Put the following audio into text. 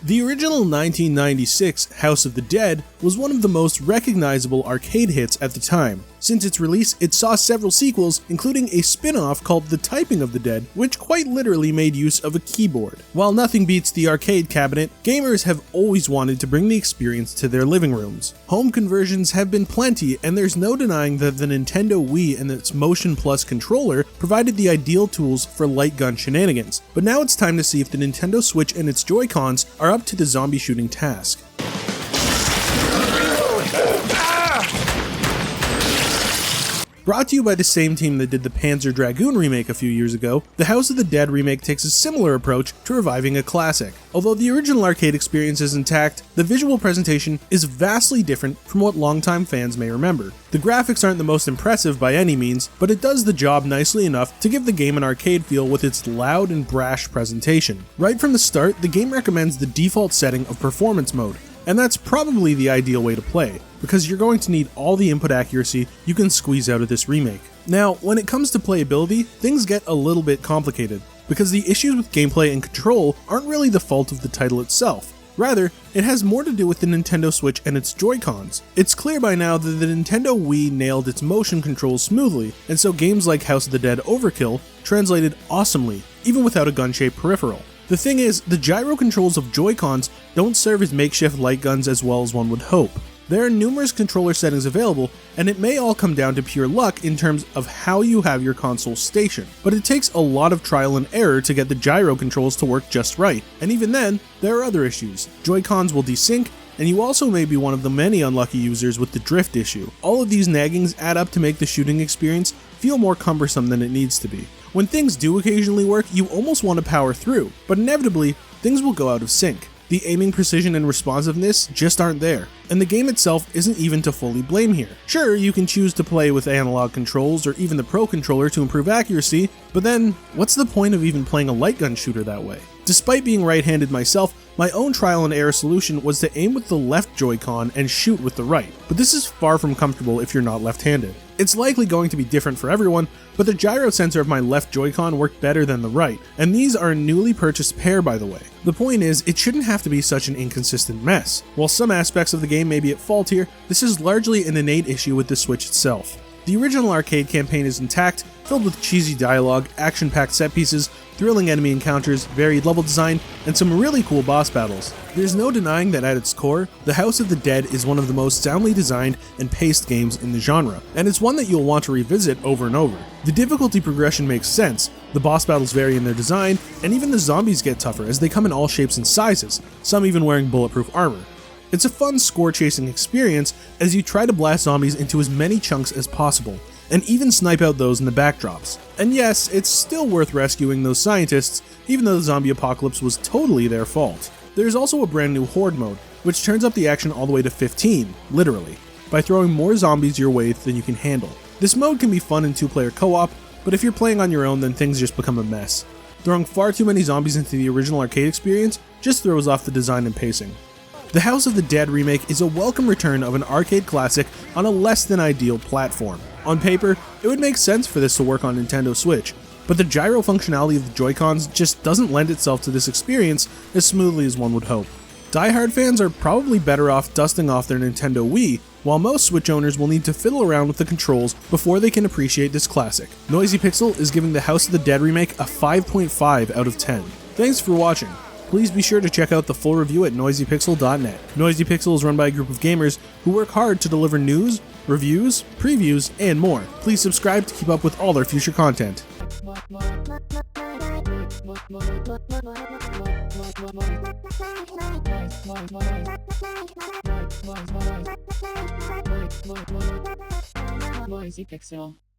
The original 1996 House of the Dead was one of the most recognizable arcade hits at the time. Since its release, it saw several sequels, including a spin-off called The Typing of the Dead, which quite literally made use of a keyboard. While nothing beats the arcade cabinet, gamers have always wanted to bring the experience to their living rooms. Home conversions have been plenty, and there's no denying that the Nintendo Wii and its Motion Plus controller provided the ideal tools for light gun shenanigans. But now it's time to see if the Nintendo Switch and its Joy-Cons are up to the zombie shooting task. Brought to you by the same team that did the Panzer Dragoon remake a few years ago, the House of the Dead remake takes a similar approach to reviving a classic. Although the original arcade experience is intact, the visual presentation is vastly different from what longtime fans may remember. The graphics aren't the most impressive by any means, but it does the job nicely enough to give the game an arcade feel with its loud and brash presentation. Right from the start, the game recommends the default setting of Performance Mode, and that's probably the ideal way to play, because you're going to need all the input accuracy you can squeeze out of this remake. Now, when it comes to playability, things get a little bit complicated, because the issues with gameplay and control aren't really the fault of the title itself. Rather, it has more to do with the Nintendo Switch and its Joy-Cons. It's clear by now that the Nintendo Wii nailed its motion controls smoothly, and so games like House of the Dead Overkill translated awesomely, even without a gun-shaped peripheral. The thing is, the gyro controls of Joy-Cons don't serve as makeshift light guns as well as one would hope. There are numerous controller settings available, and it may all come down to pure luck in terms of how you have your console stationed, but it takes a lot of trial and error to get the gyro controls to work just right, and even then, there are other issues. Joy-Cons will desync, and you also may be one of the many unlucky users with the drift issue. All of these naggings add up to make the shooting experience feel more cumbersome than it needs to be. When things do occasionally work, you almost want to power through, but inevitably, things will go out of sync. The aiming precision and responsiveness just aren't there, and the game itself isn't even to fully blame here. Sure, you can choose to play with analog controls or even the Pro Controller to improve accuracy, but then, what's the point of even playing a light gun shooter that way? Despite being right-handed myself, my own trial and error solution was to aim with the left Joy-Con and shoot with the right, but this is far from comfortable if you're not left-handed. It's likely going to be different for everyone, but the gyro sensor of my left Joy-Con worked better than the right, and these are a newly purchased pair by the way. The point is, it shouldn't have to be such an inconsistent mess. While some aspects of the game may be at fault here, this is largely an innate issue with the Switch itself. The original arcade campaign is intact, filled with cheesy dialogue, action-packed set pieces, thrilling enemy encounters, varied level design, and some really cool boss battles. There's no denying that at its core, the House of the Dead is one of the most soundly designed and paced games in the genre, and it's one that you'll want to revisit over and over. The difficulty progression makes sense, the boss battles vary in their design, and even the zombies get tougher as they come in all shapes and sizes, some even wearing bulletproof armor. It's a fun score-chasing experience as you try to blast zombies into as many chunks as possible, and even snipe out those in the backdrops. And yes, it's still worth rescuing those scientists, even though the zombie apocalypse was totally their fault. There's also a brand new Horde Mode, which turns up the action all the way to 15, literally, by throwing more zombies your way than you can handle. This mode can be fun in two-player co-op, but if you're playing on your own then things just become a mess. Throwing far too many zombies into the original arcade experience just throws off the design and pacing. The House of the Dead remake is a welcome return of an arcade classic on a less than ideal platform. On paper, it would make sense for this to work on Nintendo Switch, but the gyro functionality of the Joy-Cons just doesn't lend itself to this experience as smoothly as one would hope. Die-hard fans are probably better off dusting off their Nintendo Wii, while most Switch owners will need to fiddle around with the controls before they can appreciate this classic. Noisy Pixel is giving the House of the Dead remake a 5.5 out of 10. Thanks for watching. Please be sure to check out the full review at noisypixel.net. Noisy Pixel is run by a group of gamers who work hard to deliver news, reviews, previews, and more. Please subscribe to keep up with all their future content. Noisy Pixel.